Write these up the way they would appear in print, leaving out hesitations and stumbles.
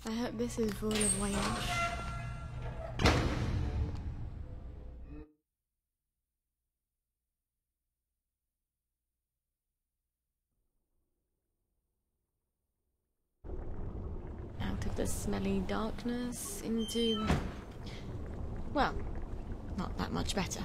I hope this is full of voyage. Out of the smelly darkness into, well, not that much better.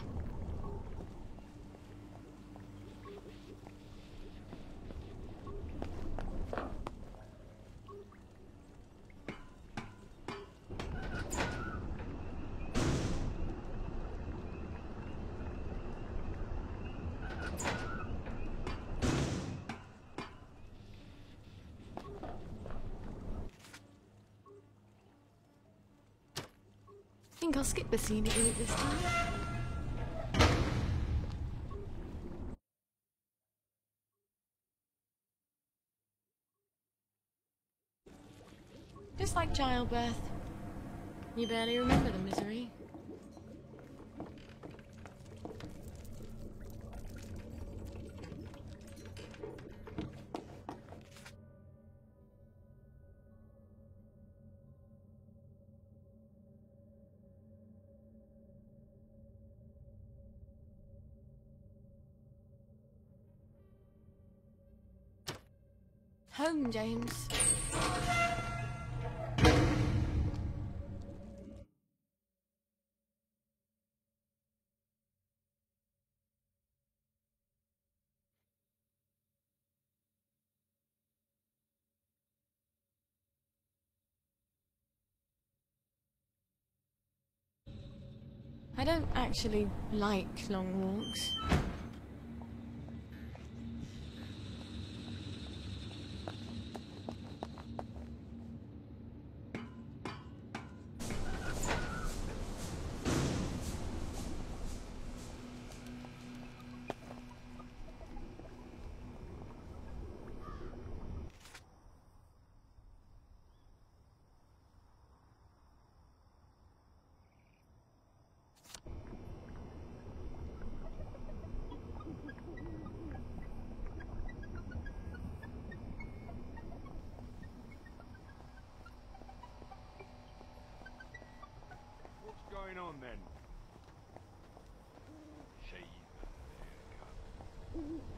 I think I'll skip the scenic route this time. Just like childbirth. You barely remember the misery. Home, James. I don't actually like long walks. What's going on then? Shave haircut.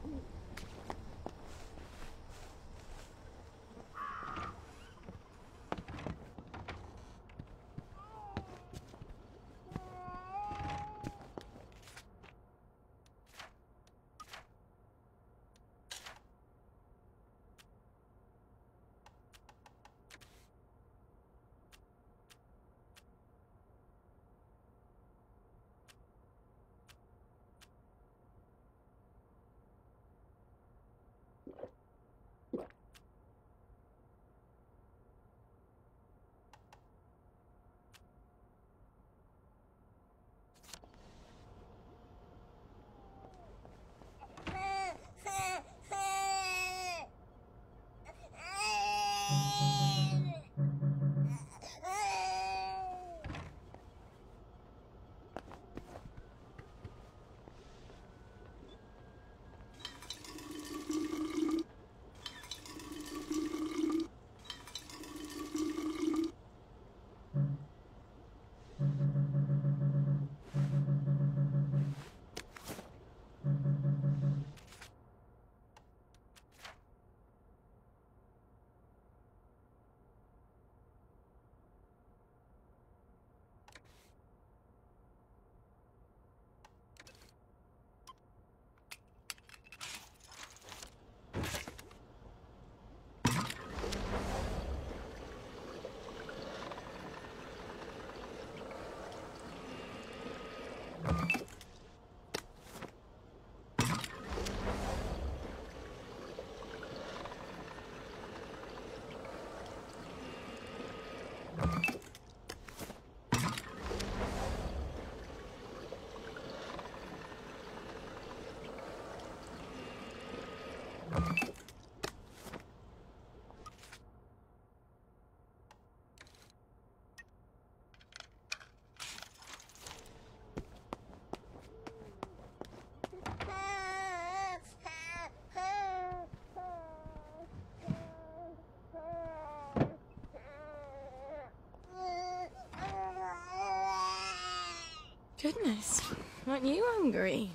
Goodness, aren't you hungry?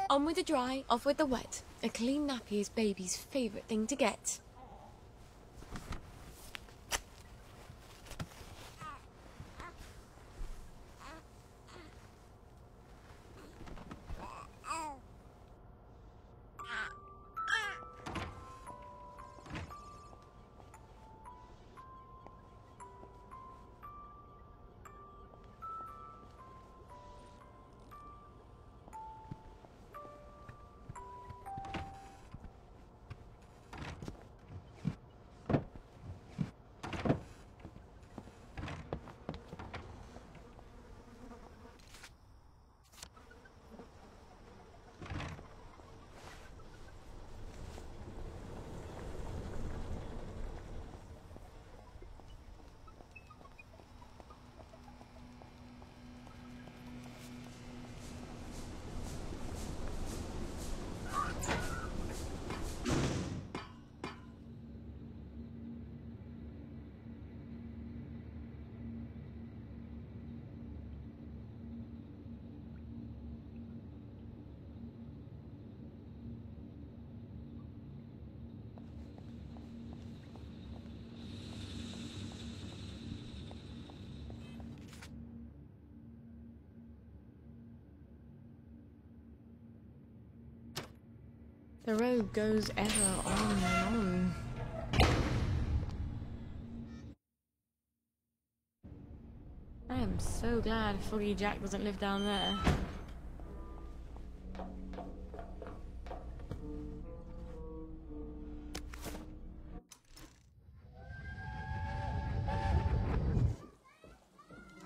On with the dry, off with the wet. A clean nappy is baby's favourite thing to get. The road goes ever on and on. I am so glad Foggy Jack doesn't live down there.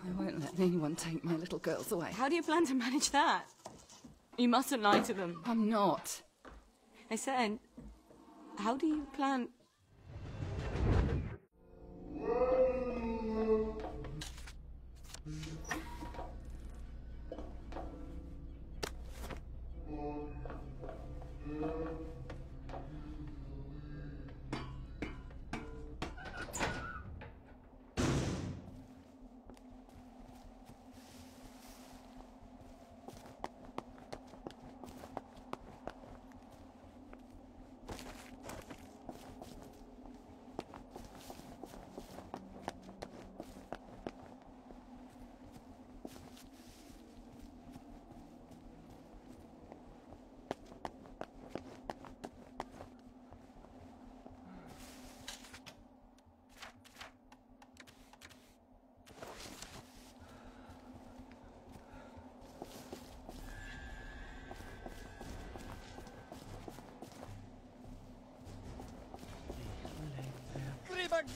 I won't let anyone take my little girls away. How do you plan to manage that? You mustn't lie to them. I'm not. I said, how do you plan...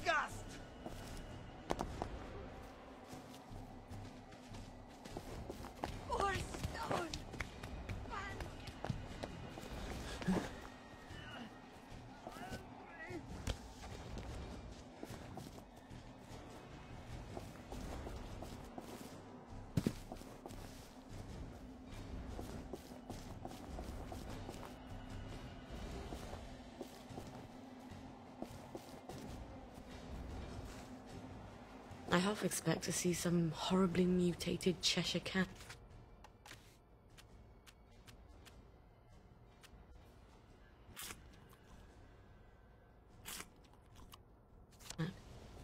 Gast! Or stone! I half expect to see some horribly mutated Cheshire cat.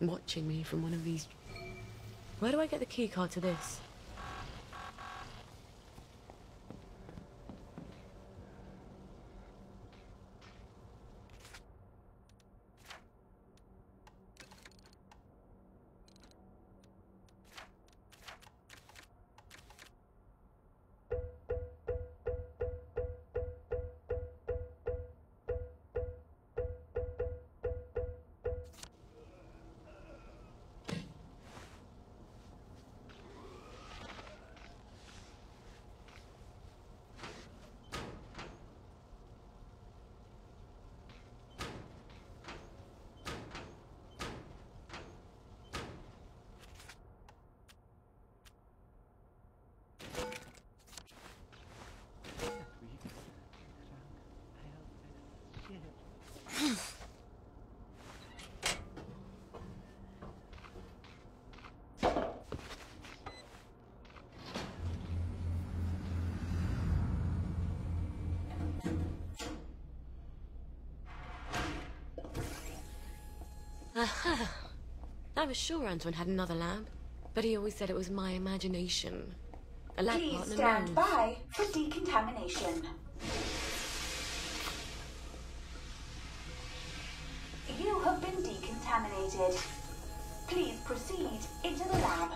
Watching me from one of these... Where do I get the keycard to this? Aha! I was sure Antoine had another lab, but he always said it was my imagination. A lab Please partner stand knows. by for decontamination. You have been decontaminated. Please proceed into the lab.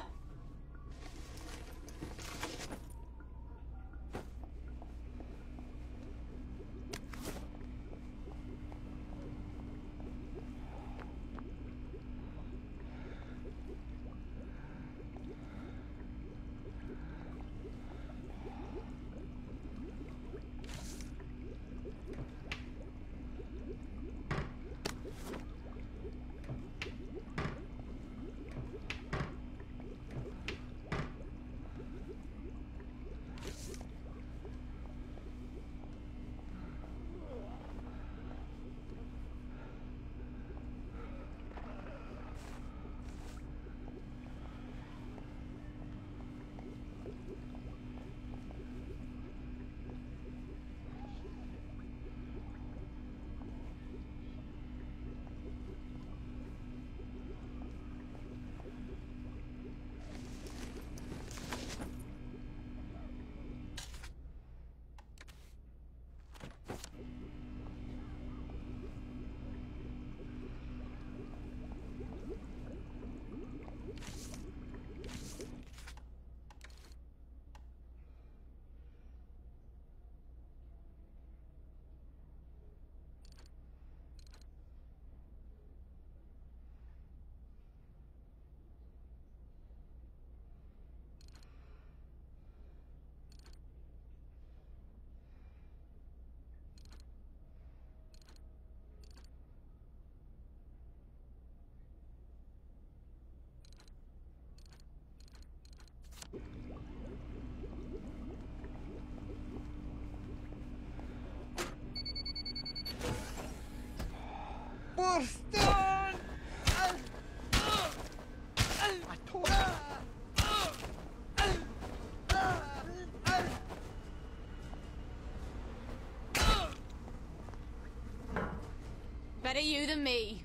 Better you than me.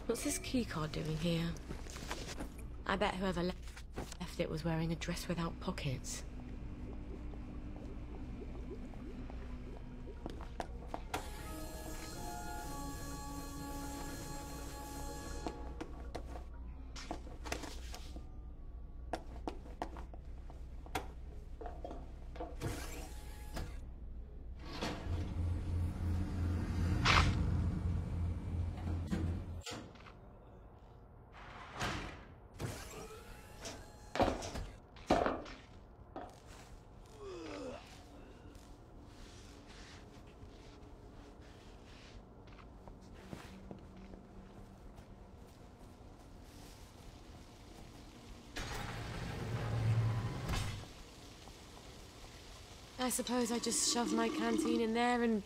What's this keycard doing here? I bet whoever left it was wearing a dress without pockets. I suppose I just shove my canteen in there and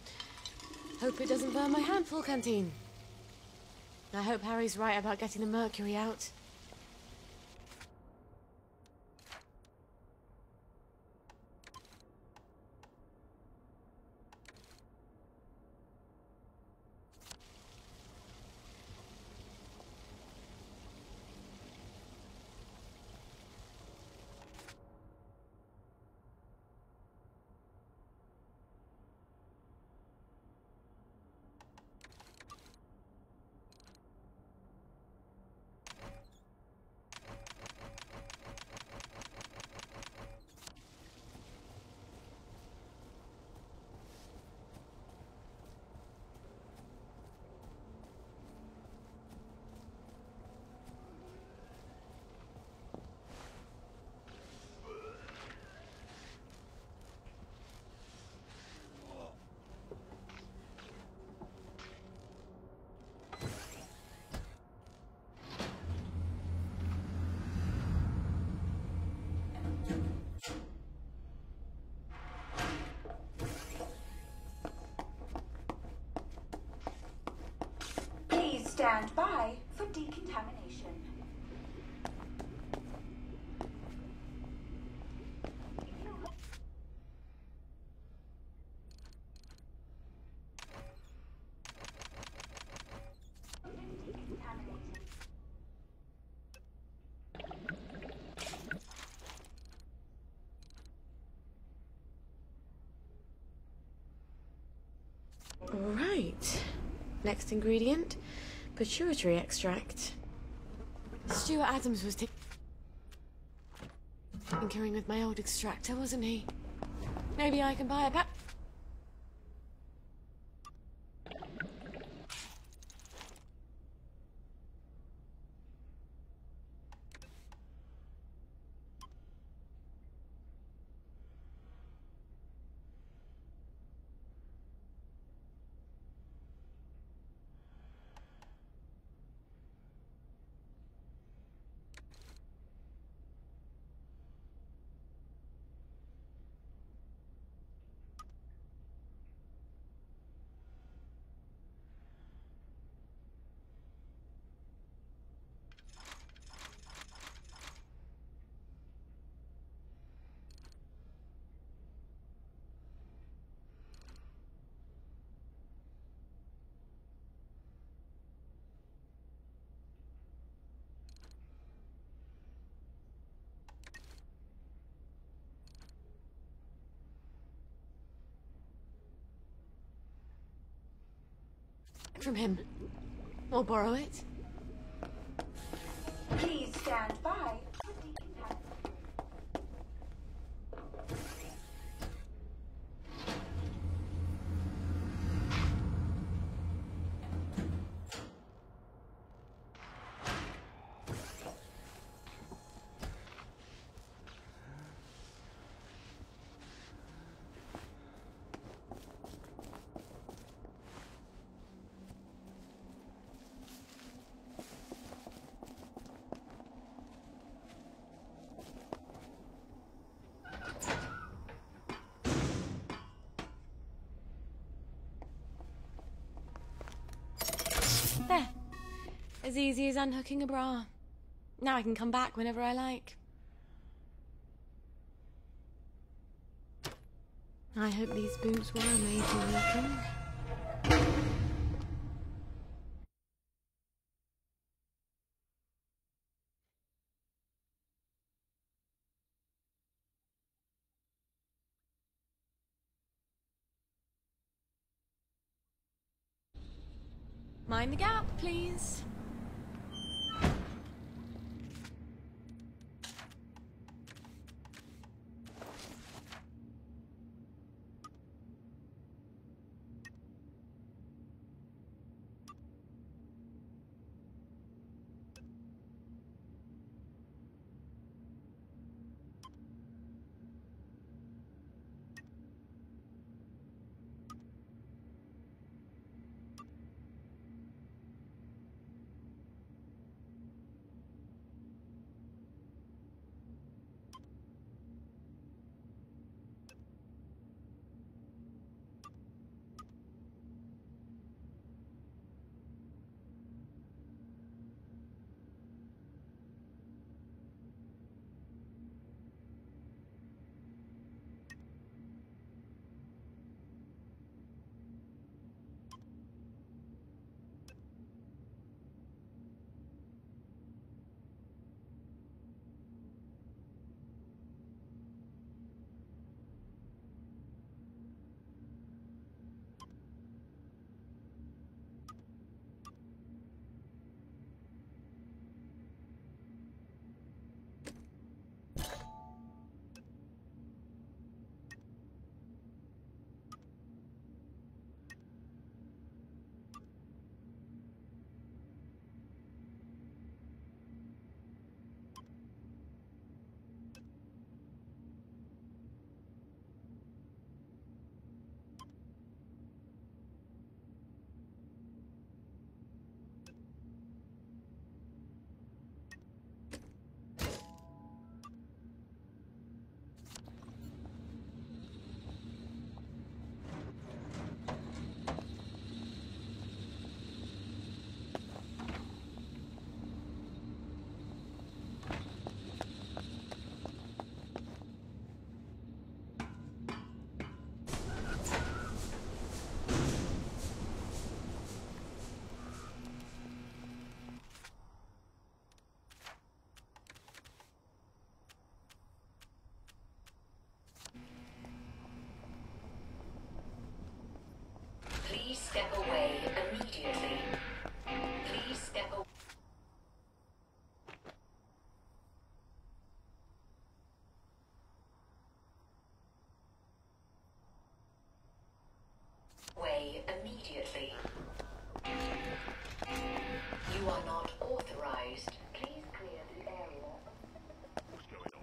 hope it doesn't burn my handful canteen. I hope Harry's right about getting the mercury out. Please stand by for decontamination. Right. Next ingredient, pituitary extract. Stuart Adams was tinkering with my old extractor, wasn't he? Maybe I can buy a pack. From him. Or borrow it. Please stand by for decontamination. There. As easy as unhooking a bra. Now I can come back whenever I like. I hope these boots were made for walking. Mind the gap, please. immediately. You are not authorized. Please clear the area. What's going on?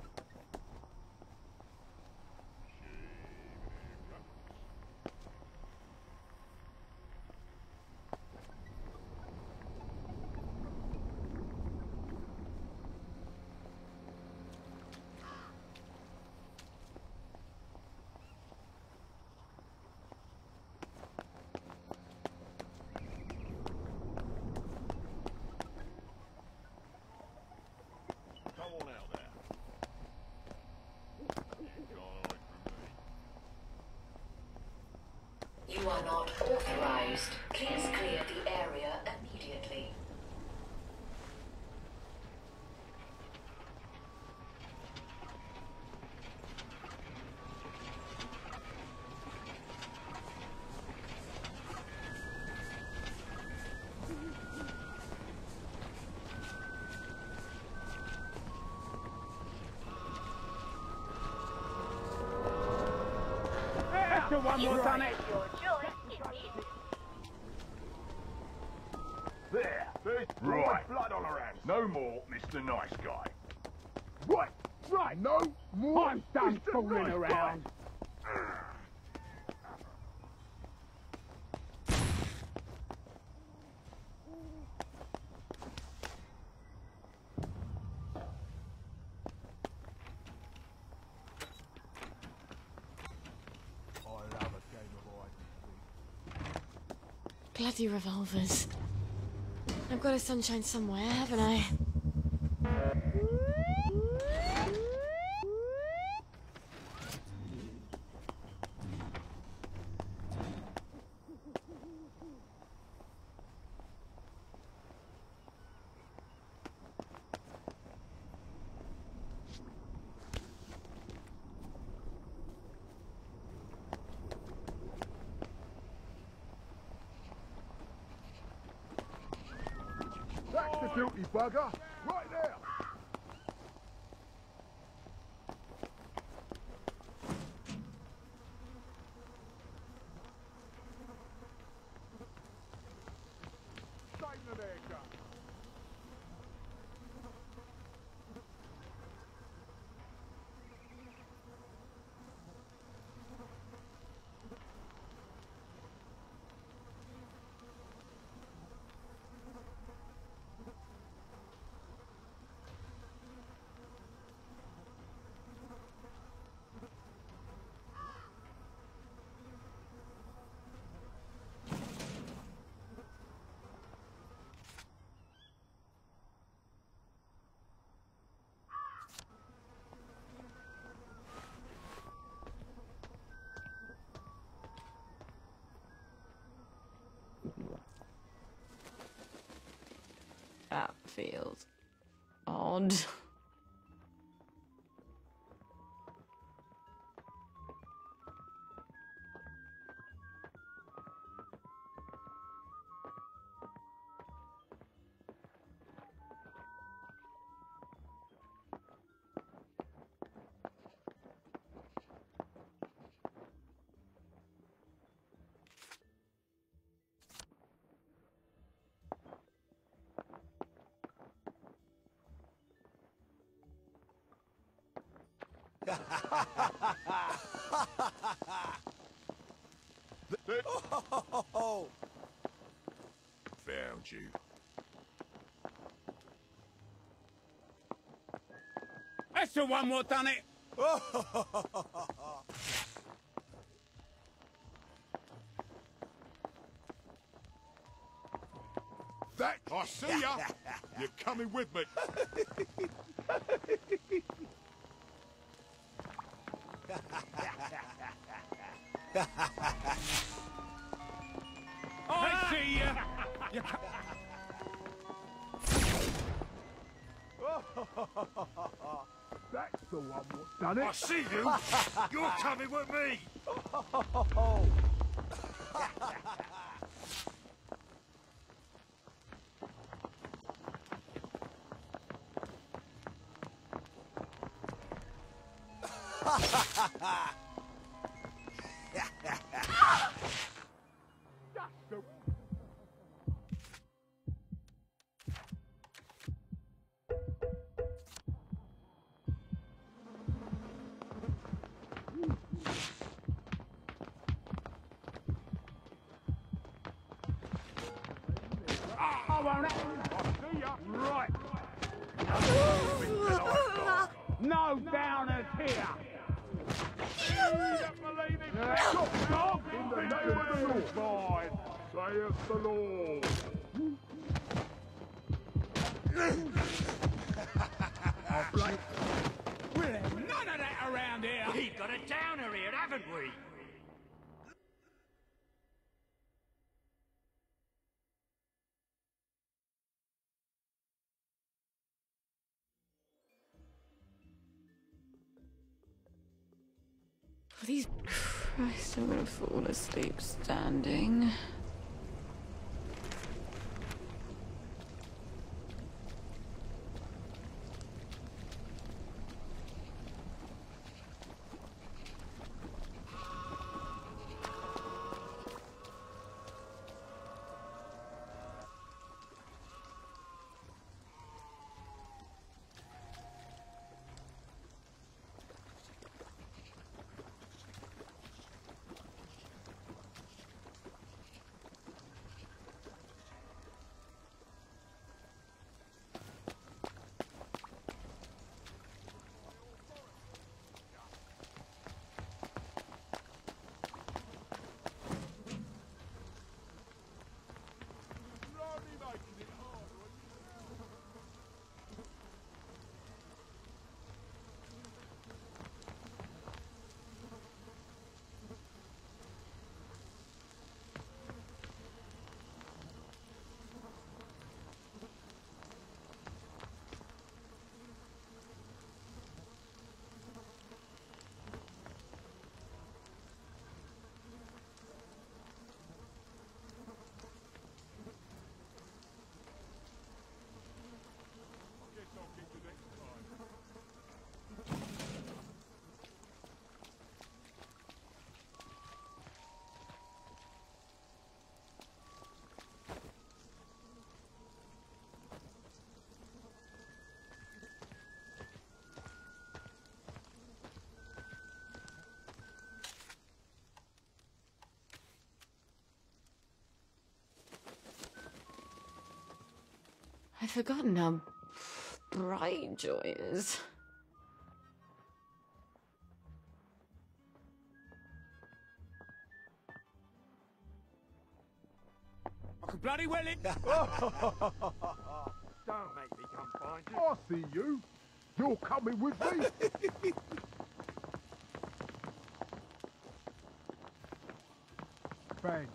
Come on out there. Can't hide from me. You are not authorized. Please clear the area immediately. One more done it. There. There's blood all around. No more, Mr. Nice Guy. Right. No more. I'm done fooling around. Bloody revolvers. I've got a sunshine somewhere, haven't I? That's the guilty bugger. Right there. Straighten the haircut. That feels odd. Found you. That's the one what done it. That I see ya. You're coming with me. I see ya. That's the one what done it. I see you. You're coming with me. That's the... I won't have... I see ya. Right. No downers here. You don't believe it? Stop! In the name of the Lord. Fine, saith the Lord. We'll have none of that around here. We've got a downer here, haven't we? These... Christ, I'm gonna fall asleep standing. I've forgotten how bright joy is. I could bloody well it. Don't make me come find you. I see you. You're coming with me. Bang.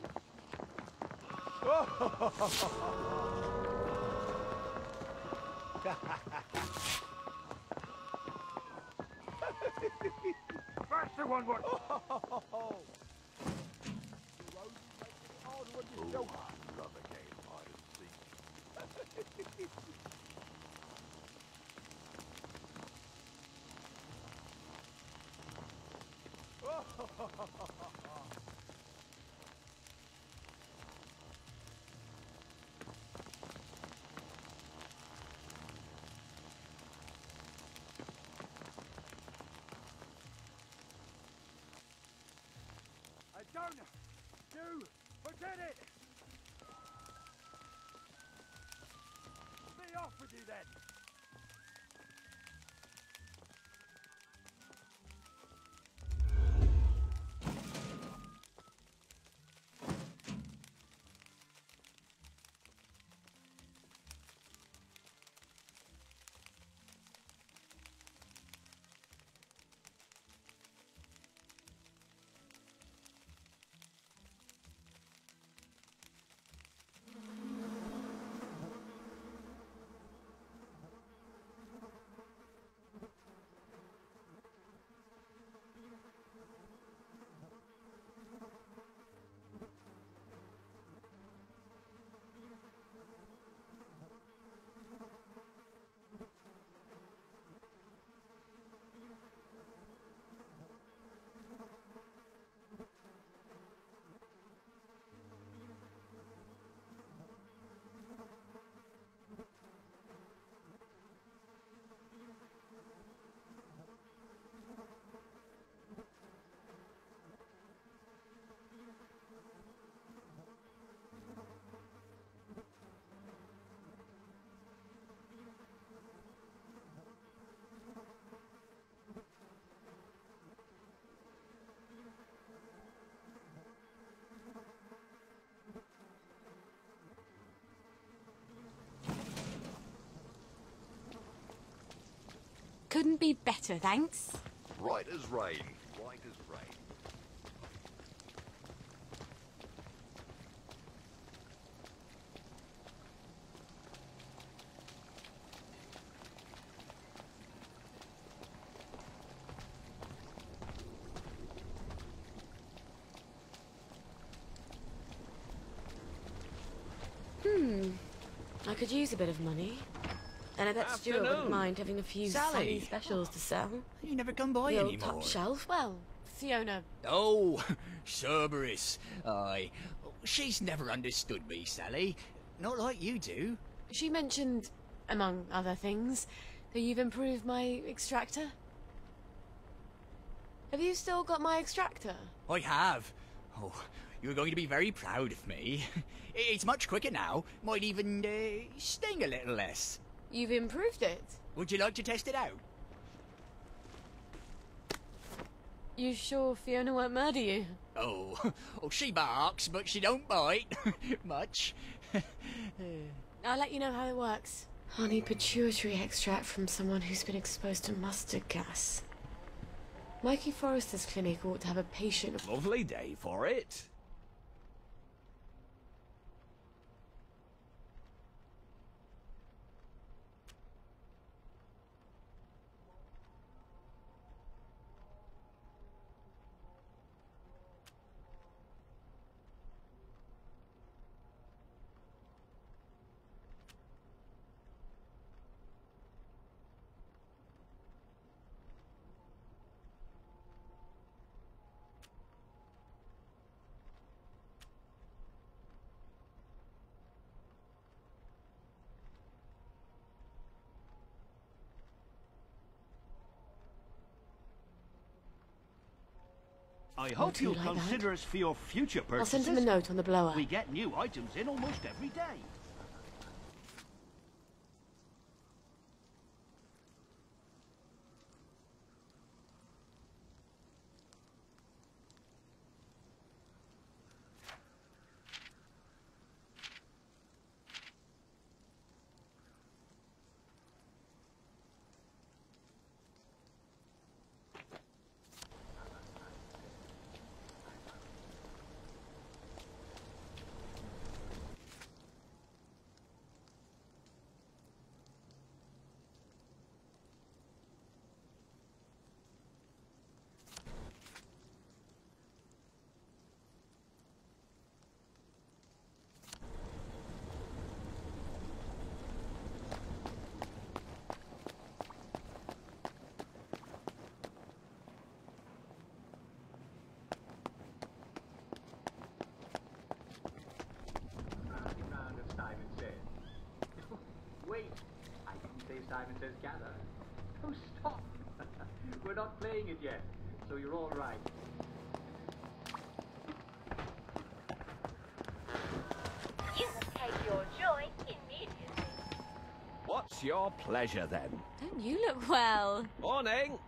That's the one. What? Oh, I love a game hide and seek. Don't you forget it! Be off with you then! Couldn't be better, thanks. Right as rain. Right as rain. I could use a bit of money. And I bet Stuart wouldn't mind having a few funny specials to sell. You never come by The old anymore. top shelf? Well, Fiona. Oh, Cerberus. Aye. She's never understood me, Sally. Not like you do. She mentioned, among other things, that you've improved my extractor. Have you still got my extractor? I have. Oh, you're going to be very proud of me. It's much quicker now. Might even sting a little less. You've improved it? Would you like to test it out? You sure Fiona won't murder you? Oh, she barks, but she don't bite. Much. I'll let you know how it works. I'll need pituitary extract from someone who's been exposed to mustard gas. Mikey Forrester's clinic ought to have a patient... Lovely day for it. I hope you'll consider us for your future purchases. I'll send him a note on the blower. We get new items in almost every day. Wait, I didn't say Simon Says Gather. Oh, stop! We're not playing it yet, so you're all right. You will take your joy immediately. What's your pleasure then? Don't you look well? Morning.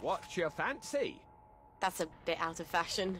What's your fancy? That's a bit out of fashion.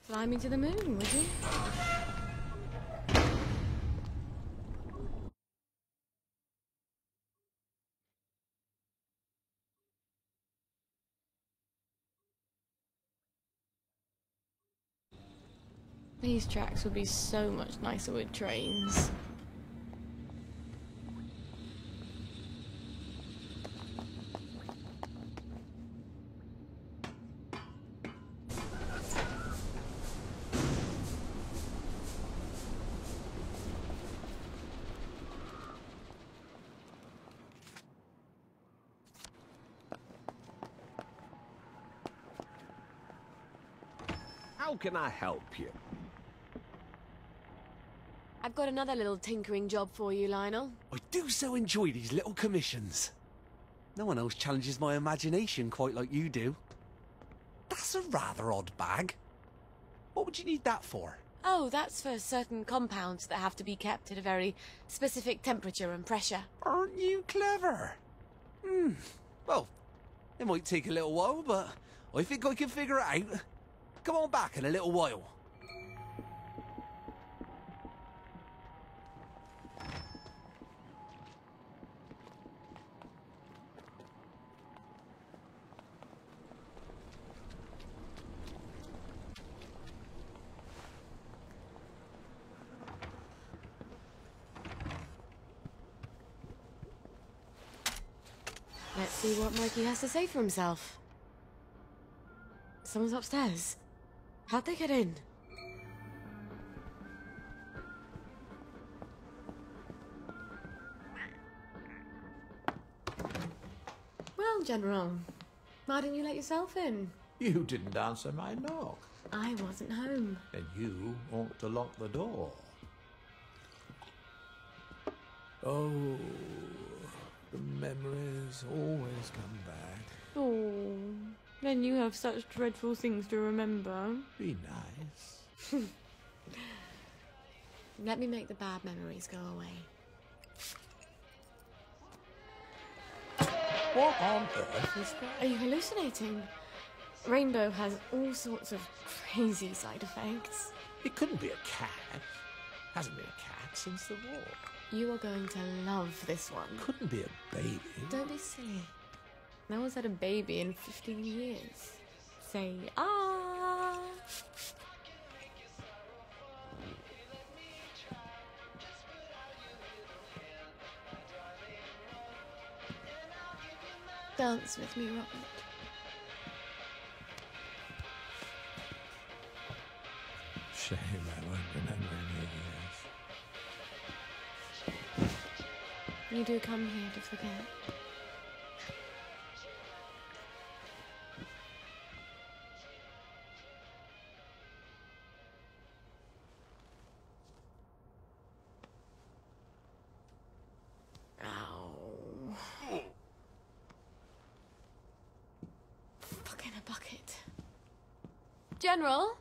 Fly me to the moon, would you? These tracks would be so much nicer with trains. How can I help you? I've got another little tinkering job for you, Lionel. I do so enjoy these little commissions. No one else challenges my imagination quite like you do. That's a rather odd bag. What would you need that for? Oh, that's for certain compounds that have to be kept at a very specific temperature and pressure. Aren't you clever? Well, it might take a little while, but I think I can figure it out. Come on back in a little while. Let's see what Mikey has to say for himself. Someone's upstairs. How'd they get in? Well, General, why didn't you let yourself in? You didn't answer my knock. I wasn't home. And you ought to lock the door. Oh, the memories always come back. Oh, then you have such dreadful things to remember. Be nice. Let me make the bad memories go away. What on earth is that? Are you hallucinating? Rainbow has all sorts of crazy side effects. It couldn't be a cat. Hasn't been a cat since the war. You are going to love this one. Couldn't be a baby. Don't be silly. No one's had a baby in 15 years. Say, ah! Dance with me, Robert. Shame I won't remember any years. You do come here to forget. Fuck in a bucket. General?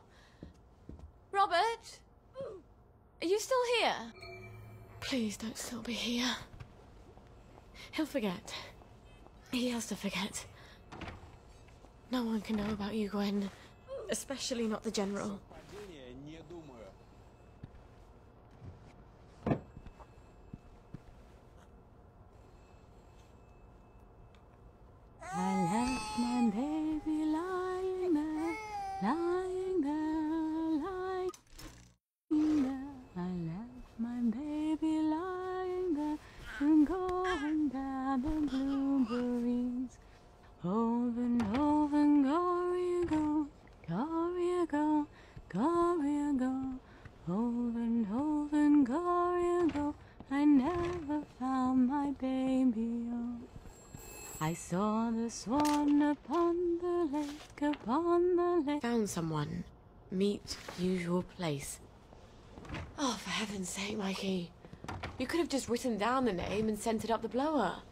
Robert? Are you still here? Please don't still be here. He'll forget. He has to forget. No one can know about you, Gwen. Especially not the General. I left my baby lying there, lying there, lying there. I left my baby lying there and going down the blueberries. Over and over and Gloria go, Gloria go, Gloria go. Over and over and Gloria go. I never found my baby, oh. I saw the swan upon the lake, upon the lake. Found someone. Meet usual place. Oh, for heaven's sake, Mikey. You could have just written down the name and sent it up the blower.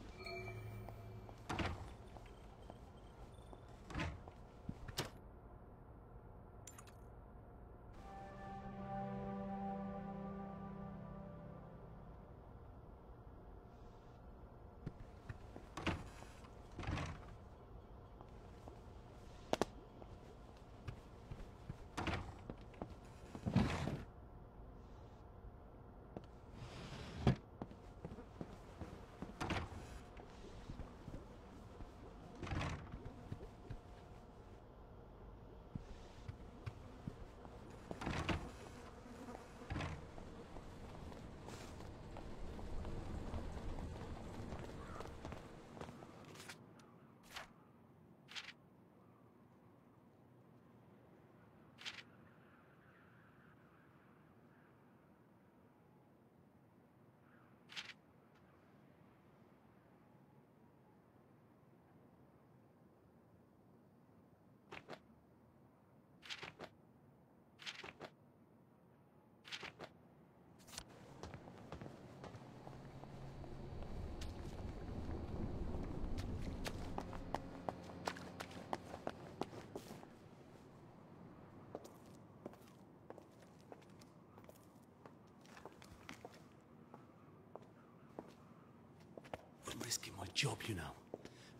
job, you know.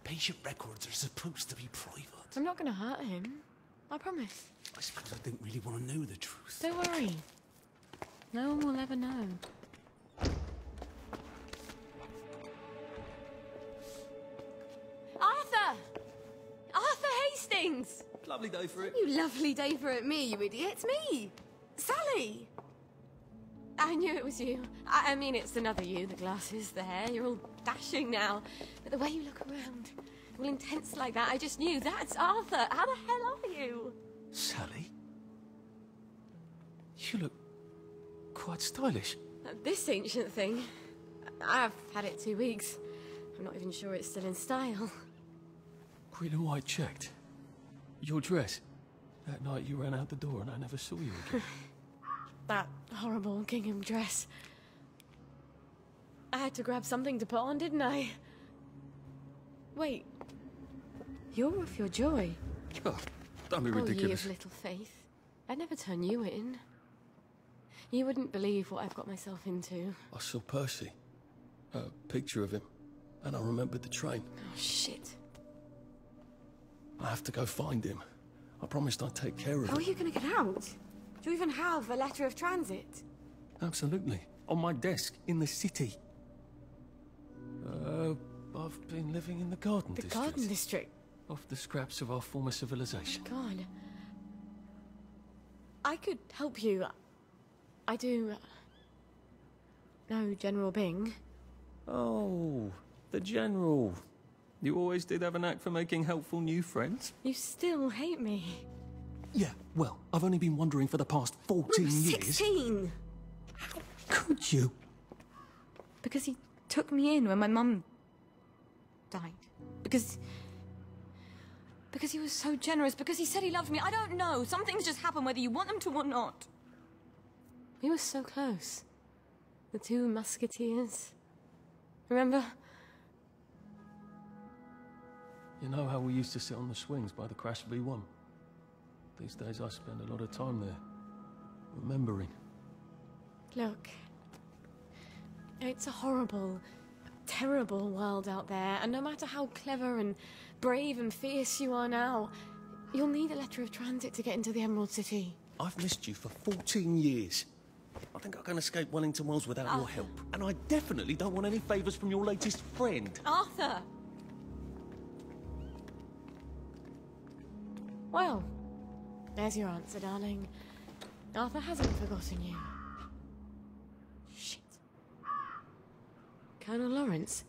Patient records are supposed to be private. I'm not going to hurt him. I promise. I suppose I didn't really want to know the truth. Don't worry. No one will ever know. Arthur! Arthur Hastings! Lovely day for it. You lovely day for it, me, you idiot. It's me! Sally! I knew it was you. I mean, it's another you, the glasses, the hair. You're all dashing now. But the way you look around, all intense like that, I just knew that's Arthur. How the hell are you? Sally? You look quite stylish. This ancient thing. I've had it 2 weeks. I'm not even sure it's still in style. Green and white checked. Your dress. That night you ran out the door and I never saw you again. That horrible gingham dress. I had to grab something to put on, didn't I? Wait. You're off your joy. Oh, don't be ridiculous. Oh, you little faith. I'd never turn you in. You wouldn't believe what I've got myself into. I saw Percy. A picture of him. And I remembered the train. Oh, shit. I have to go find him. I promised I'd take care of him. How are you going to get out? Do you even have a letter of transit? Absolutely. On my desk, in the city. I've been living in the Garden District. The Garden District? Off the scraps of our former civilization. God. I could help you. I do... know General Bing. Oh, the General. You always did have a knack for making helpful new friends. You still hate me. Yeah, well, I've only been wondering for the past 14 years... 16! How could you? Because he took me in when my mum died. Because he was so generous. Because he said he loved me. I don't know. Some things just happen whether you want them to or not. We were so close. The two musketeers. Remember? You know how we used to sit on the swings by the crashed V1? These days I spend a lot of time there, remembering. Look, it's a horrible, terrible world out there, and no matter how clever and brave and fierce you are now, you'll need a letter of transit to get into the Emerald City. I've missed you for 14 years. I think I can escape Wellington Wells without your help. And I definitely don't want any favours from your latest friend. Arthur! Well, there's your answer, darling. Arthur hasn't forgotten you. Shit. Colonel Lawrence?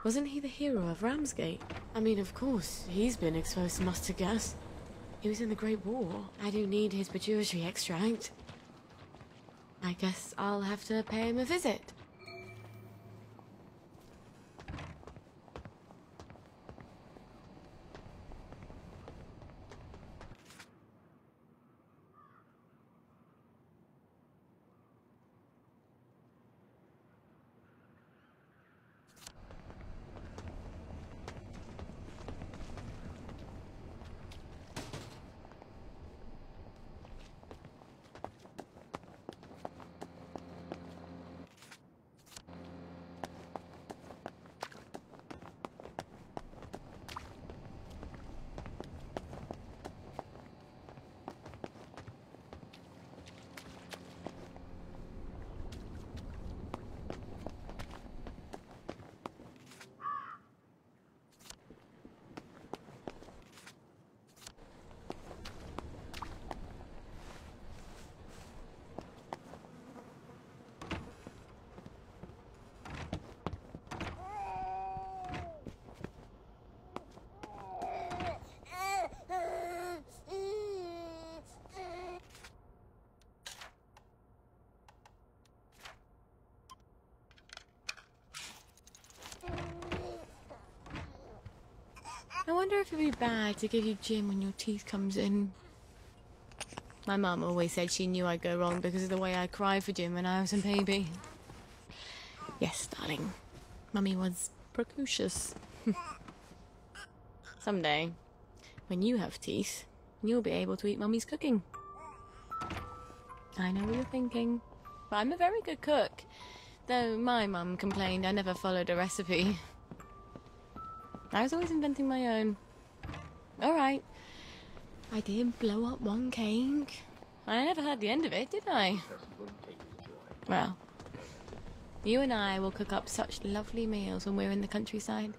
Wasn't he the hero of Ramsgate? I mean, of course, he's been exposed to mustard gas. He was in the Great War. I do need his pituitary extract. I guess I'll have to pay him a visit. I wonder if it'd be bad to give you gin when your teeth comes in. My mum always said she knew I'd go wrong because of the way I cried for gin when I was a baby. Yes, darling. Mummy was precocious. Someday, when you have teeth, you'll be able to eat Mummy's cooking. I know what you're thinking, but I'm a very good cook. Though my mum complained I never followed a recipe. I was always inventing my own. Alright. I did blow up one cake. I never heard the end of it, did I? Well, you and I will cook up such lovely meals when we're in the countryside.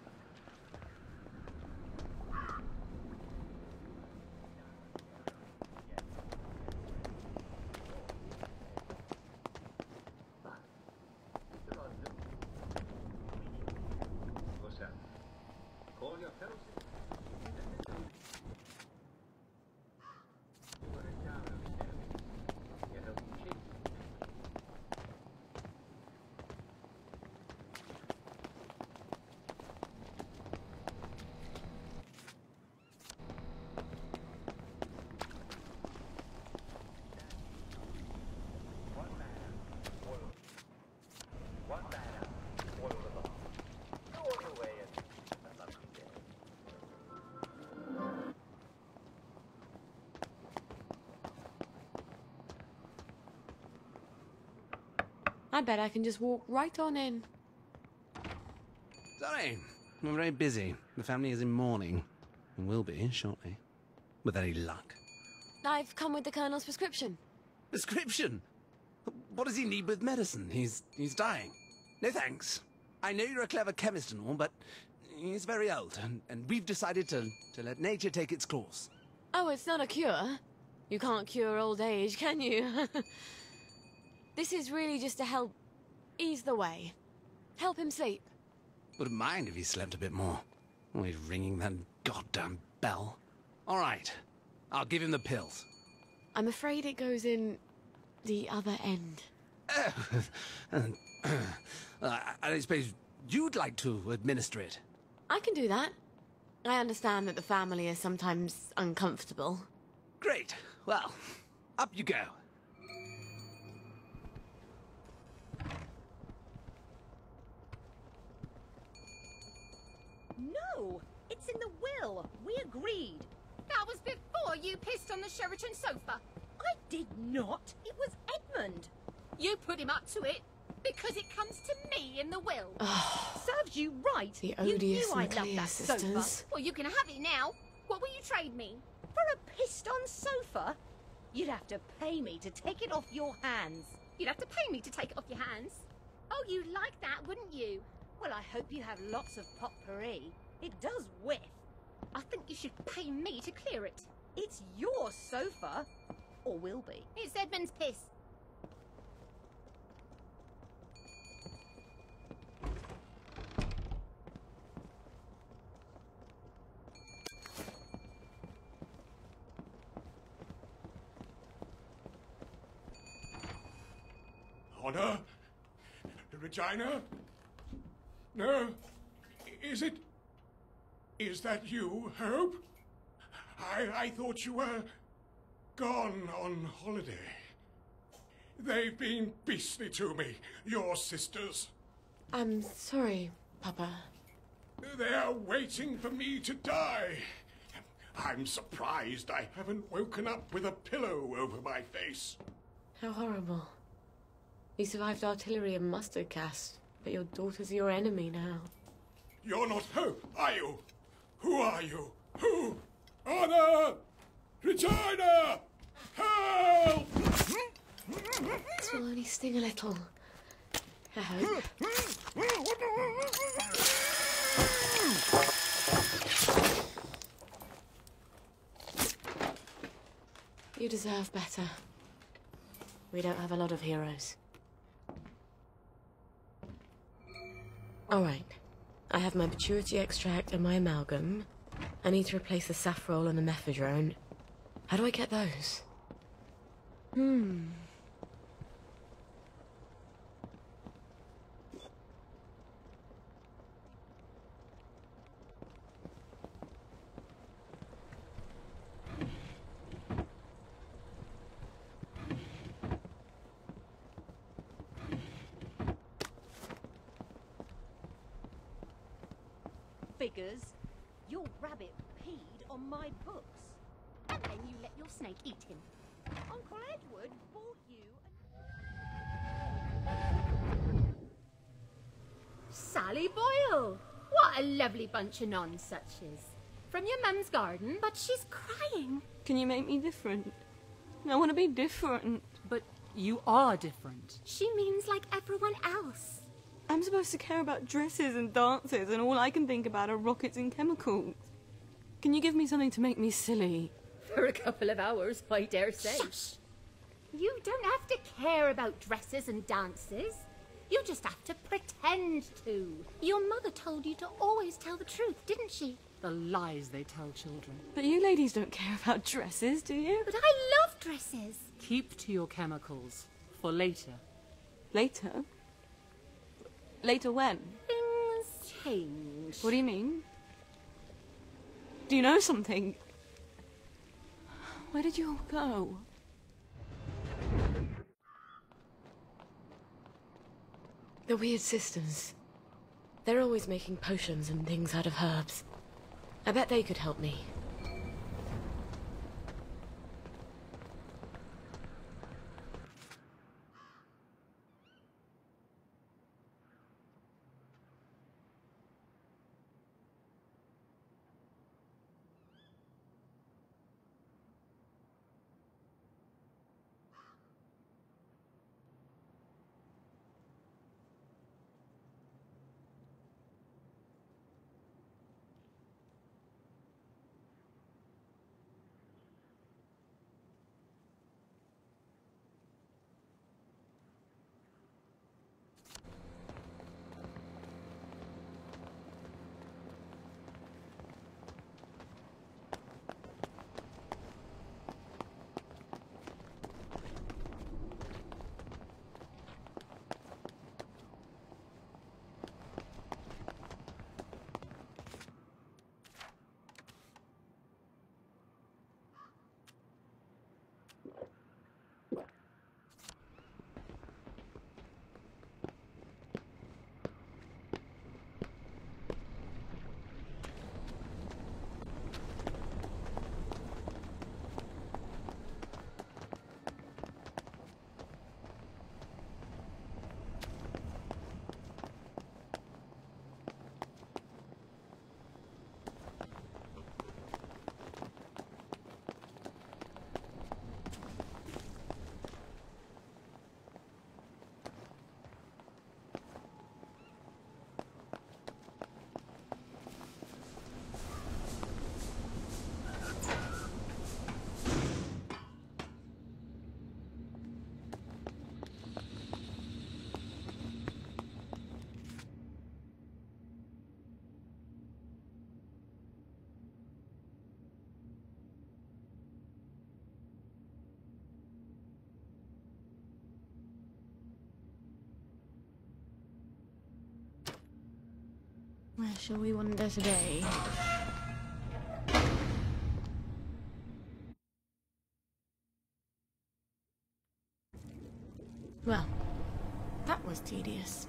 I bet I can just walk right on in. Sorry, I'm very busy. The family is in mourning, and will be shortly. With any luck. I've come with the Colonel's prescription. Prescription? What does he need with medicine? He's dying. No thanks. I know you're a clever chemist and all, but he's very old, and we've decided to let nature take its course. Oh, it's not a cure? You can't cure old age, can you? This is really just to help ease the way. Help him sleep. Wouldn't mind if he slept a bit more. Always ringing that goddamn bell. All right, I'll give him the pills. I'm afraid it goes in the other end. I suppose you'd like to administer it. I can do that. I understand that the family is sometimes uncomfortable. Great. Well, up you go. No, it's in the will. We agreed. That was before you pissed on the Sheraton sofa. I did not. It was Edmund. You put him up to it because it comes to me in the will. Serves you right. The odious you knew I loved McLear that sisters. sofa. Well, you can have it now. What will you trade me? For a pissed-on sofa? You'd have to pay me to take it off your hands. You'd have to pay me to take it off your hands. Oh, you'd like that, wouldn't you? Well, I hope you have lots of potpourri. It does whiff. I think you should pay me to clear it. It's your sofa. Or will be. It's Edmund's piss. Regina? No? Is it... Is that you, Hope? I thought you were... gone on holiday. They've been beastly to me, your sisters. I'm sorry, Papa. They're waiting for me to die. I'm surprised I haven't woken up with a pillow over my face. How horrible. You survived artillery and mustard gas, but your daughter's your enemy now. You're not Hope, are you? Who are you? Who? Honor! Regina! Help! This will only sting a little. I hope. You deserve better. We don't have a lot of heroes. All right. I have my maturity extract and my amalgam. I need to replace the safrole and the mephedrone. How do I get those? Figures. Your rabbit peed on my books. And then you let your snake eat him. Uncle Edward bought you Sally Boyle! What a lovely bunch of nonsuches. From your mum's garden, but she's crying. Can you make me different? I want to be different. But you are different. She means like everyone else. I'm supposed to care about dresses and dances, and all I can think about are rockets and chemicals. Can you give me something to make me silly? For a couple of hours, I dare say. Shush! You don't have to care about dresses and dances. You just have to pretend to. Your mother told you to always tell the truth, didn't she? The lies they tell children. But you ladies don't care about dresses, do you? But I love dresses. Keep to your chemicals. For later. Later? Later when? Things change. What do you mean? Do you know something? Where did you all go? The weird sisters. They're always making potions and things out of herbs. I bet they could help me. Where shall we wander today? Well, that was tedious.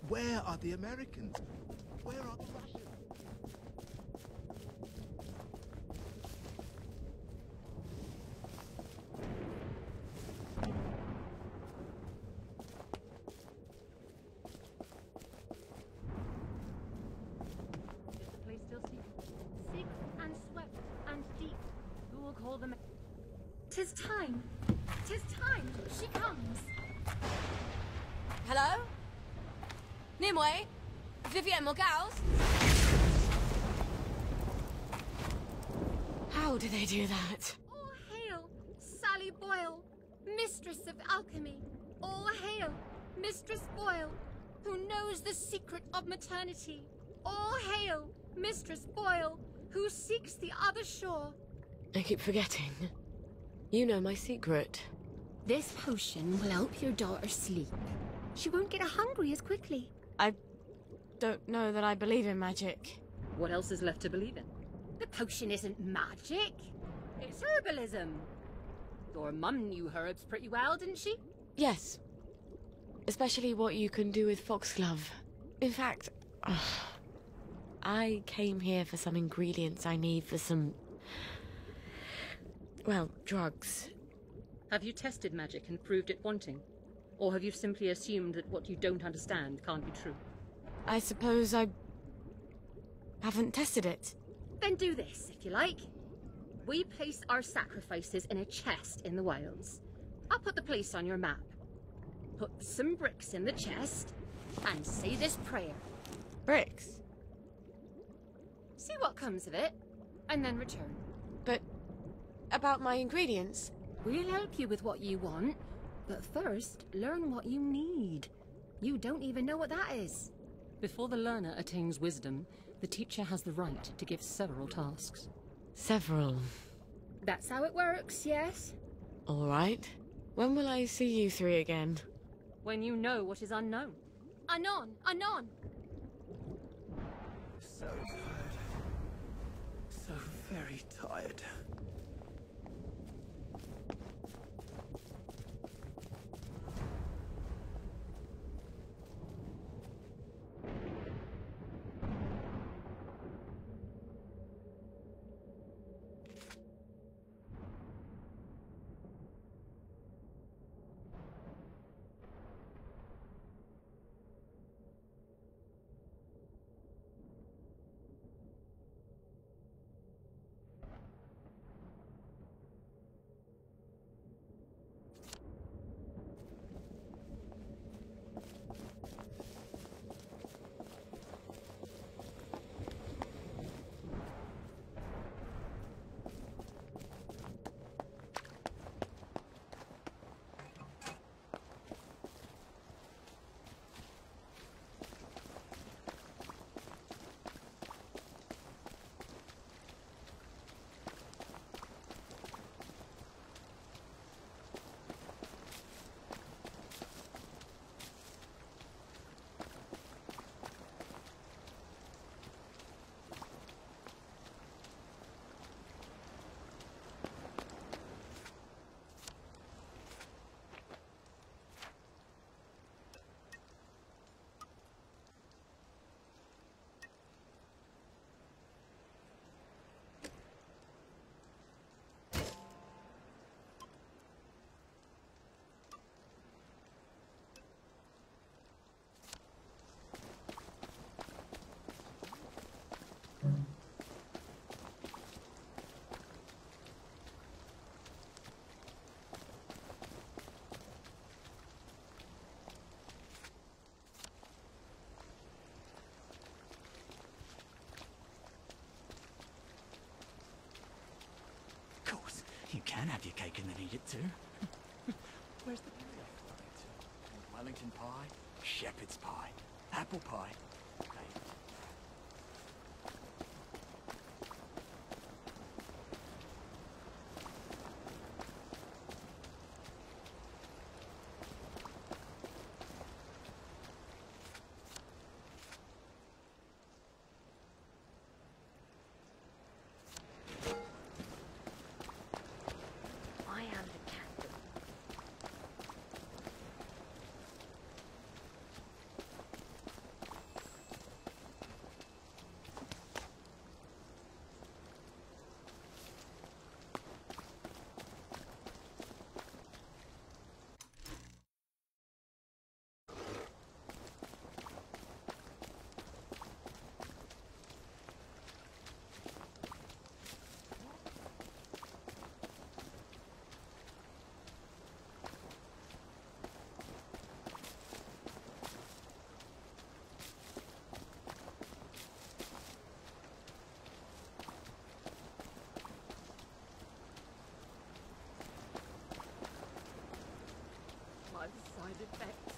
Where are the Americans? Where are the Russians? Is the place still secret? Secret and swept and deep. Who will call them? 'Tis time. 'Tis time. She comes. Hello? Nimue? Vivienne Morgals? How do they do that? All hail, Sally Boyle, mistress of alchemy. All hail, Mistress Boyle, who knows the secret of maternity. All hail, Mistress Boyle, who seeks the other shore. I keep forgetting. You know my secret. This potion will help your daughter sleep. She won't get hungry as quickly. I don't know that I believe in magic. What else is left to believe in? The potion isn't magic. It's herbalism. Your mum knew herbs pretty well, didn't she? Yes. Especially what you can do with foxglove. In fact, I came here for some ingredients I need for some... well, drugs. Have you tested magic and proved it wanting? Or have you simply assumed that what you don't understand can't be true? I suppose I haven't tested it. Then do this, if you like. We place our sacrifices in a chest in the wilds. I'll put the place on your map. Put some bricks in the chest and say this prayer. Bricks? See what comes of it, and then return. But about my ingredients? We'll help you with what you want, but first, learn what you need. You don't even know what that is. Before the learner attains wisdom, the teacher has the right to give several tasks. Several. That's how it works, yes? All right. When will I see you three again? When you know what is unknown. Anon! Anon! So tired. So very tired. You can have your cake and then eat it too. Where's the pie I'm flying to? Wellington pie, shepherd's pie, apple pie. Side effects.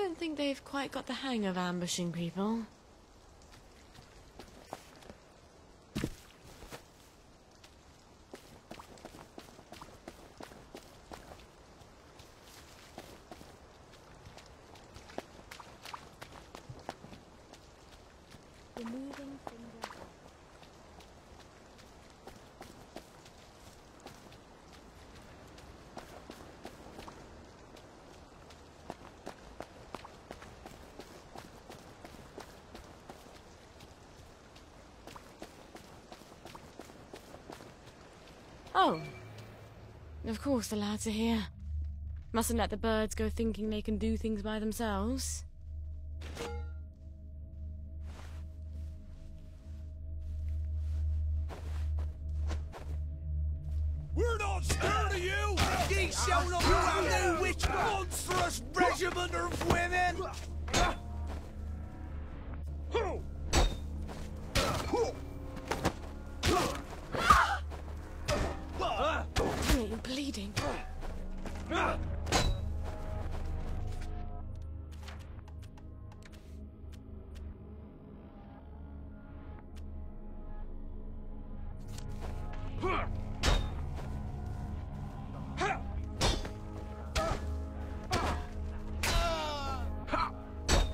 don't think they've quite got the hang of ambushing people. Oh. Of course the lads are here. Mustn't let the birds go thinking they can do things by themselves. We're not scared of you! Ye shall not have no witch monstrous regiment of women! You're bleeding.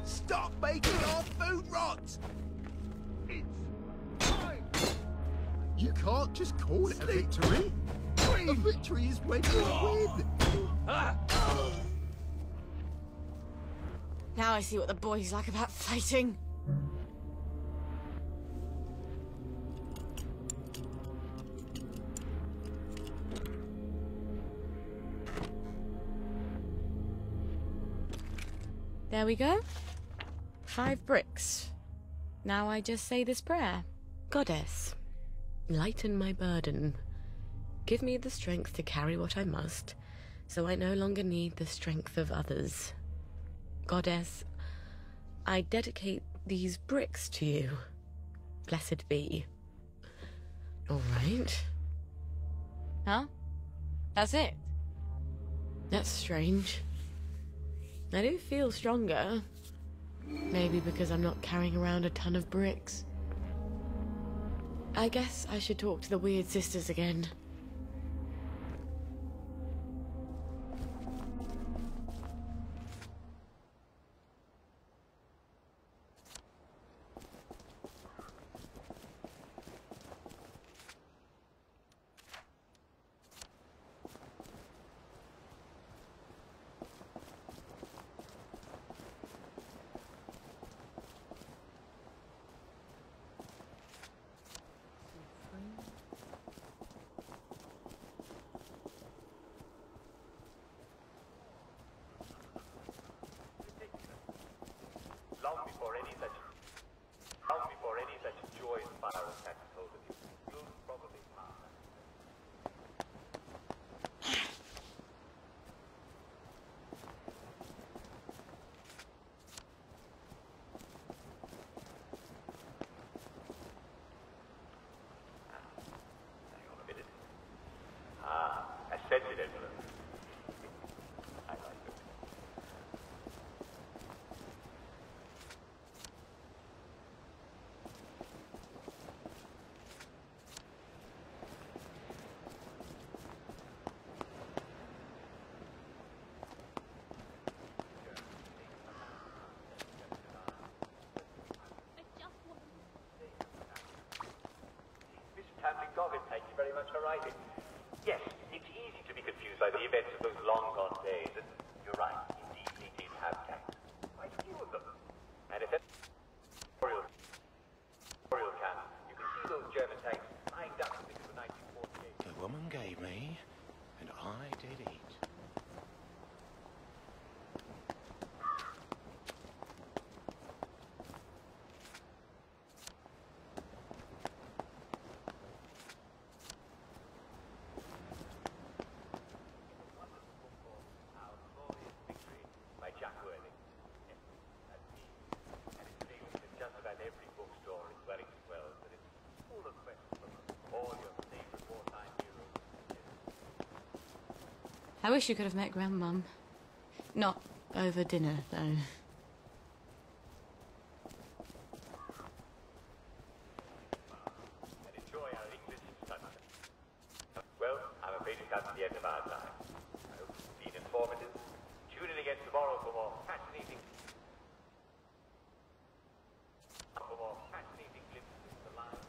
Stop making our food rot! It's time! You can't just call it a victory. A victory is when you win. Now I see what the boys like about fighting. There we go. 5 bricks. Now I just say this prayer. Goddess, lighten my burden. Give me the strength to carry what I must, so I no longer need the strength of others. Goddess, I dedicate these bricks to you. Blessed be. All right. Huh? That's it? That's strange. I do feel stronger. Maybe because I'm not carrying around a ton of bricks. I guess I should talk to the weird sisters again. Long before any such joy and fire attacks hold of you, you'll probably pass. Hang on a minute. A sensitive envelope. I like it. Thank you very much for writing. Yes, it's easy to be confused by the events of those long-gone days, and you're right, indeed, they did have tanks. Quite a few of them. And if it's memorial camp, you can see those German tanks lined up in the 1948. The woman gave me, and I did eat. I wish you could have met Grandmum. Not over dinner, though. Enjoy our English summer. Well, I'm afraid we've come to the end of our time. I hope it's been informative. Tune in again tomorrow for more fascinating glimpses of the lives.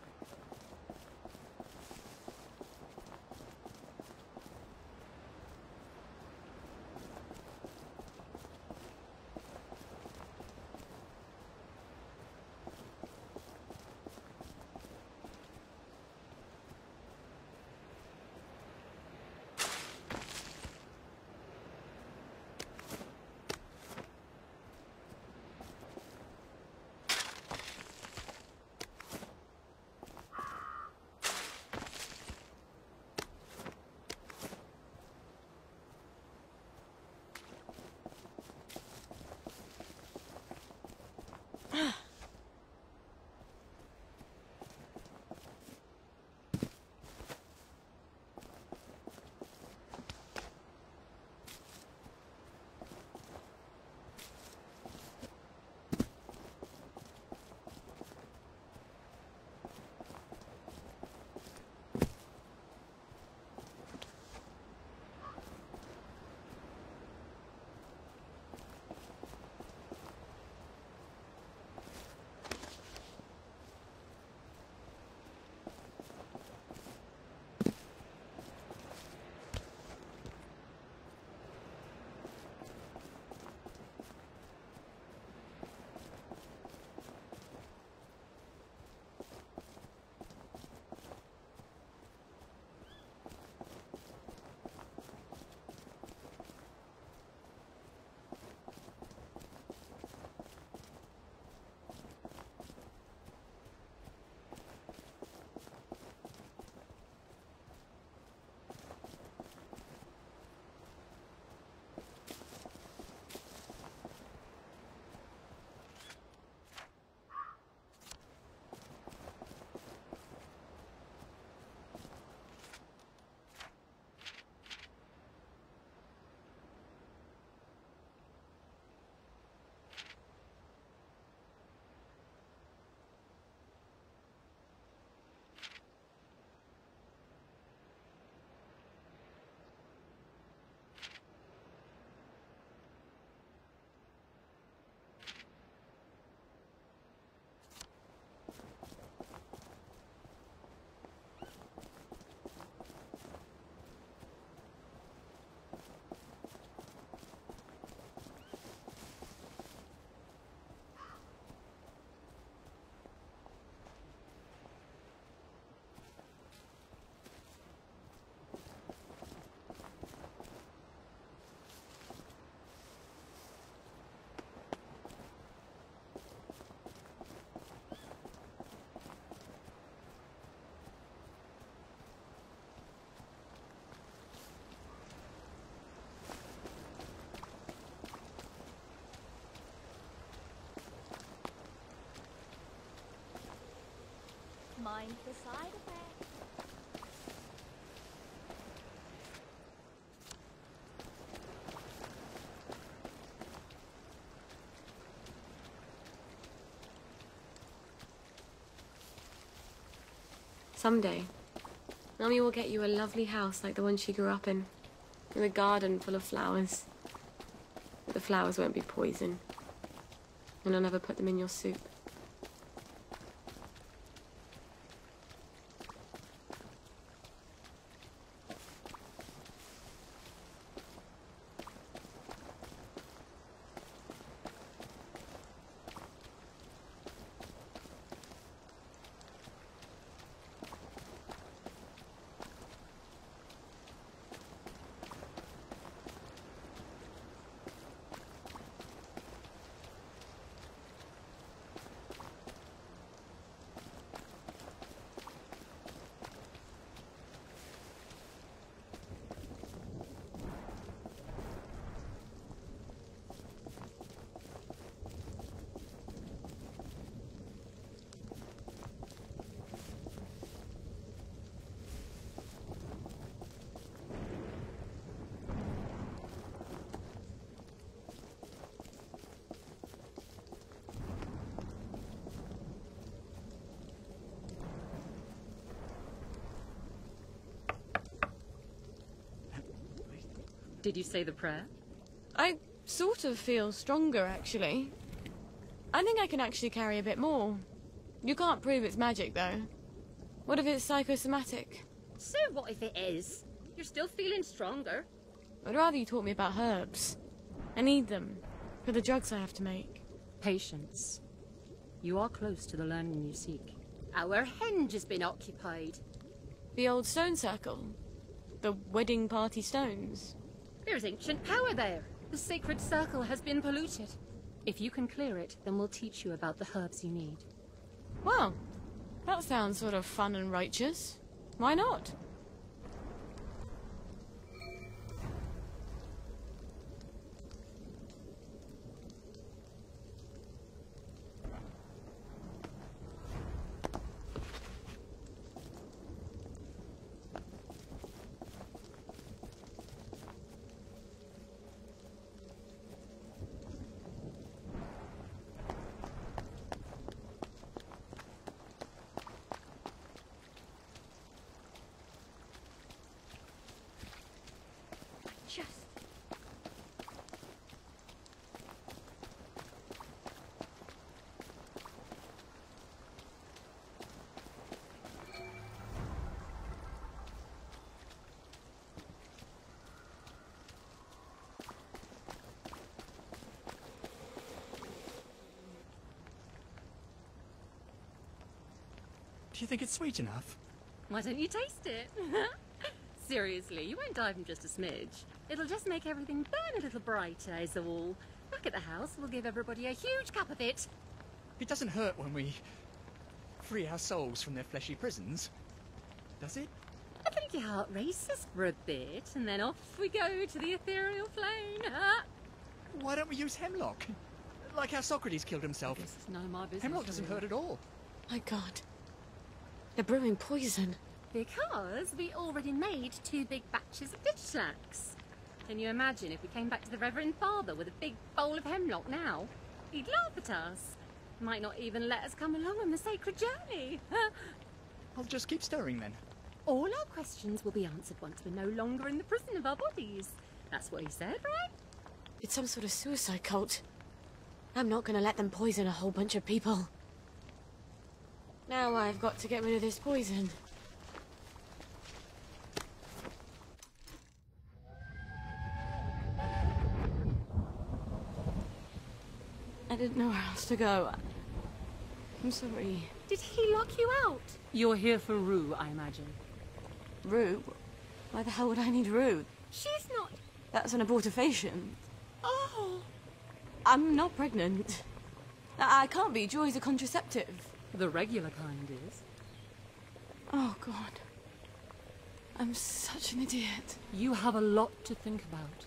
Mind the side effects. Someday, Mummy will get you a lovely house like the one she grew up in, with a garden full of flowers. But the flowers won't be poison, and I'll never put them in your soup. Did you say the prayer? I sort of feel stronger, actually. I think I can actually carry a bit more. You can't prove it's magic, though. What if it's psychosomatic? So what if it is? You're still feeling stronger. I'd rather you taught me about herbs. I need them for the drugs I have to make. Patience. You are close to the learning you seek. Our henge has been occupied. The old stone circle? The wedding party stones? There's ancient power there. The sacred circle has been polluted. If you can clear it, then we'll teach you about the herbs you need. Well, that sounds sort of fun and righteous. Why not? Do you think it's sweet enough? Why don't you taste it? Seriously, you won't dive in just a smidge. It'll just make everything burn a little brighter, is all. Back at the house, we'll give everybody a huge cup of it. It doesn't hurt when we free our souls from their fleshy prisons, does it? I think your heart races for a bit, and then off we go to the ethereal plane. Why don't we use hemlock? Like how Socrates killed himself. This is none of my business. Hemlock doesn't hurt at all. My God. They're brewing poison. Because we already made 2 big batches of ditch slacks. Can you imagine if we came back to the Reverend Father with a big bowl of hemlock now? He'd laugh at us. Might not even let us come along on the sacred journey. I'll just keep stirring then. All our questions will be answered once we're no longer in the prison of our bodies. That's what he said, right? It's some sort of suicide cult. I'm not gonna let them poison a whole bunch of people. Now I've got to get rid of this poison. I didn't know where else to go. I'm sorry. Did he lock you out? You're here for Rue, I imagine. Rue? Why the hell would I need Rue? She's not... That's an abortifacient. Oh! I'm not pregnant. I can't be. Joy's a contraceptive. The regular kind is. Oh, God. I'm such an idiot. You have a lot to think about.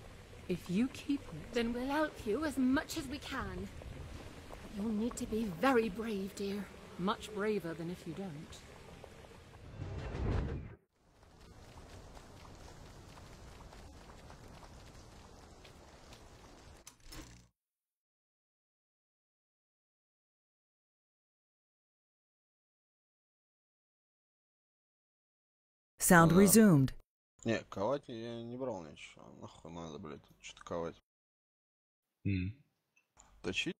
If you keep it... Then we'll help you as much as we can. You'll need to be very brave, dear. Much braver than if you don't. Sound resumed. Не, ковать я не брал ничего. Нахуй надо, блядь, что-то ковать. Точить?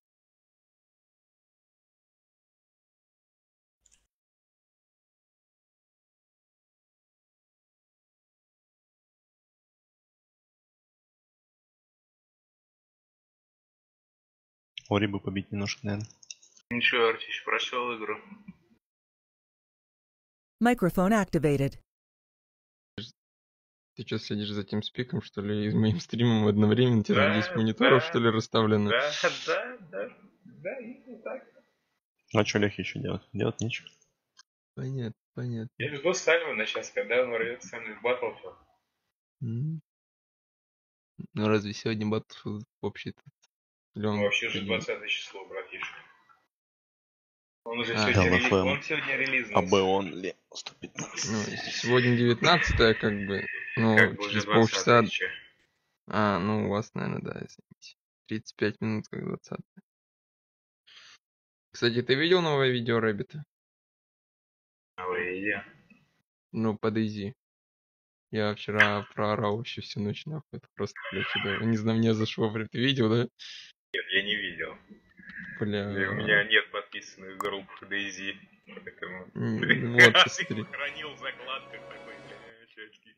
Ори бы побить немножко, наверное. Ничего, Артич, прошел игру. Microphone activated. Ты что, сидишь за тем спиком, что ли, и с моим стримом одновременно? Тебе там 10 мониторов, что ли, расставлено? Да, именно так. А что Лехе еще делать? Делать нечего. Понятно, понятно. Я жду Сальву на час, когда он ворвется со мной в Battlefield. Ну разве сегодня Battlefield общий-то? Ну, вообще уже 20 число, братишка. Он уже он сегодня релизнулся. А бы он ли 115. Ну, сегодня 19-е, как бы, ну, как бы через уже полчаса... еще. А, ну, у вас, наверное, да, извините. 35 минут, как 20. Кстати, ты видел новое видео Рэббита? Новое видео? Ну, под Изи. Я вчера проорал вообще всю ночь, нахуй. Это просто, блядь, чудо. Не знаю, меня зашло, ты видел, да? Нет, я не видел. Бля. У меня нет подписанных групп DayZ. Поэтому... Вот, посмотри. Хранил в закладках такой, бля, чуваки.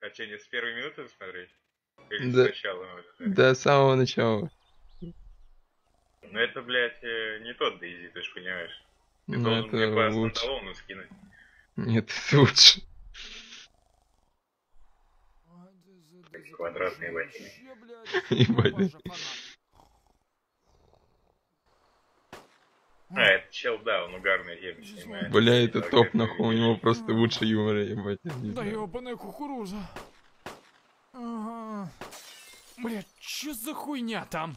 А что, не с первой минуты смотреть? Или Да. сначала? Да, с самого начала. Ну это, блядь, не тот DayZ, ты ж понимаешь. Ты Ну, должен это мне по лучше. стандалону скинуть. Нет, это лучше. Квадратные ботинки. Ебать. А, это чел, да, он угарные темы снимает. Бля, это топ, нахуй, у него просто лучше юмора, ебать. Да ёбаная кукуруза. Ага. Бля, чё за хуйня там?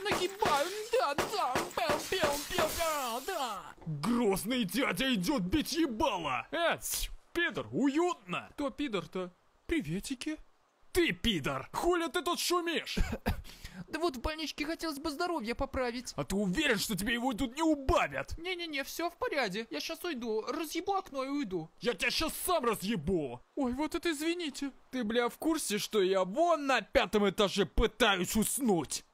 Нагибаю, да. Грозный дядя идет бить ебало. Пидор, уютно. Кто пидор-то? Приветики. Ты пидор, хули ты тут шумишь? Да вот в больничке хотелось бы здоровье поправить. А ты уверен, что тебе его тут не убавят? Не-не-не, все в порядке. Я сейчас уйду, разъебу окно и уйду. Я тебя сейчас сам разъебу. Ой, вот это извините. Ты, бля, в курсе, что я вон на 5-м этаже пытаюсь уснуть?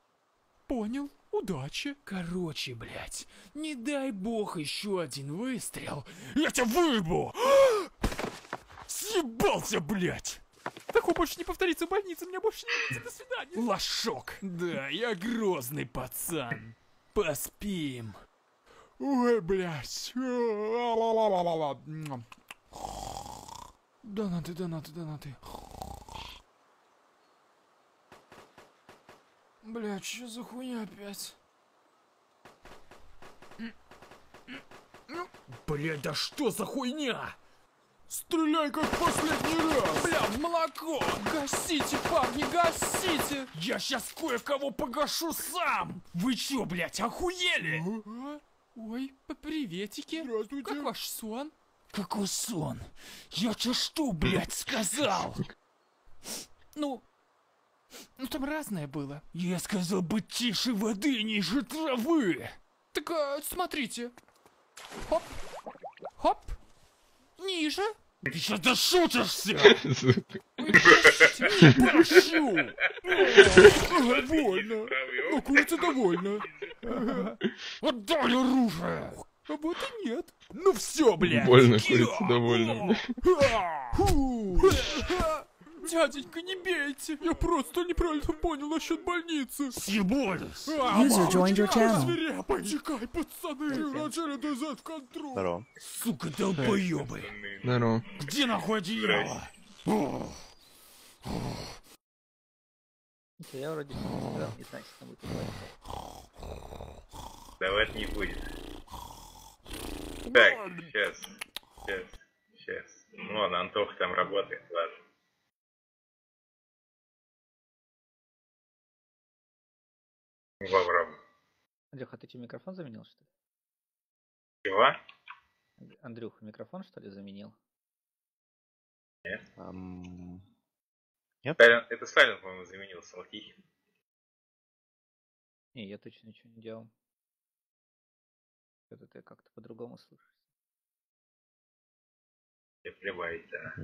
Понял. Удачи. Короче, блядь, не дай бог еще один выстрел. Я тебя выебу! Съебался, блядь! Такое больше не повторится в больнице, меня больше не видите, до свидания. Лошок. Да, я грозный пацан. Поспим. Ой, блядь. Донаты. Блядь, что за хуйня опять? Блядь, да что за хуйня? Стреляй как в последний раз! Бля, в молоко! Гасите, парни, гасите! Я сейчас кое-кого погашу сам! Вы чё, блядь, охуели? Ой, приветики. Здравствуйте. Как ваш сон? Какой сон? Я тебе что, блядь, сказал? Ну, там разное было. Я сказал быть тише воды, ниже травы. Так, смотрите. Хоп, хоп. Ниже. Ты что, дошутишься? Не прошу! Больно. Но курица довольна. Отдай оружие! А вот и нет. Ну все, блядь. Больно, курица довольна, бля. Дяденька, не бейте! Я просто неправильно понял насчет больницы. Съебались! User joined your channel. Свирепо, чекай, пацаны! Вначале дозать в контроль. Здорово. Сука, долбоёбы! Здорово. Где нахуй одеяло? Я вроде не знаю, что там будет. Давать не будет. Так, сейчас. Ну ладно, Антоха там работает, ладно. Ваврам. Андрюха, ты тебе микрофон заменил, что ли? Чего? Андрюха, микрофон, что ли, заменил? Нет. Нет? Это Сталин, по-моему, заменил Салкихин. Не, я точно ничего не делал. Это ты как-то по-другому слышишь. Я плевать, да.